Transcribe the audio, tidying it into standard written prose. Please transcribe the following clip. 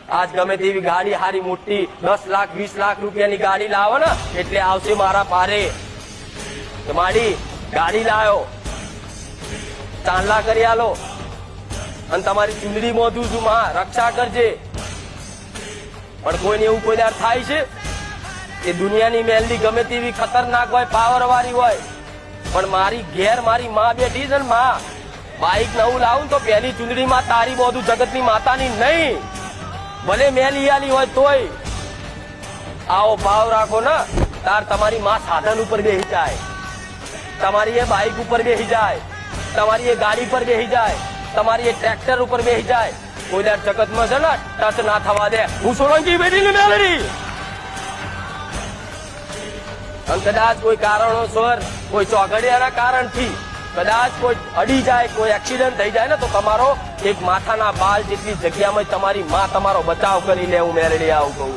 આજ ગમે તેવી ગાડી હારી મોટી 10 લાખ 20 લાખ રૂપિયાની ગાડી લાવો ને એટલે આવશે મારા પારે તમારી ગાડી લાયો ચાંદલા કરી આલો અને તમારી ચુંદડી મોઢું છું માં રક્ષા કરજે પણ કોઈને એવું કોઈ દાર થાય છે એ દુનિયાની મેલડી ગમે તેવી ખતરનાક હોય પાવર વાળી હોય પણ મારી ઘેર મારી માં બેઠી છે ને માં બાઈક નવું લાવું તો પહેલી ચુંદડી માં તારી બધું જગતની માતાની નહીં ભલે મેલી આલી હોય તોય આવો ભાવ રાખો ને તાર તમારી માં સાધન ઉપર બેસી જાય તમારી એ બાઈક ઉપર બેસી જાય તમારી એ ગાડી પર બેસી જાય તમારી એ ટ્રેક્ટર ઉપર બેસી જાય કોઈ દર જગતમાં છે ને ટચ ના થવા દે હું સોલંકી બેઠી મેલડી અને કદાચ કોઈ કારણોસર કોઈ ચોઘડિયાના કારણથી કદાચ કોઈ અડી જાય કોઈ એક્સિડન્ટ થઈ જાય ને તો તમારો એક માથાના બાલ જેટલી જગ્યામાં તમારી માં તમારો બચાવ કરી લે હું મેલડી આવું કહું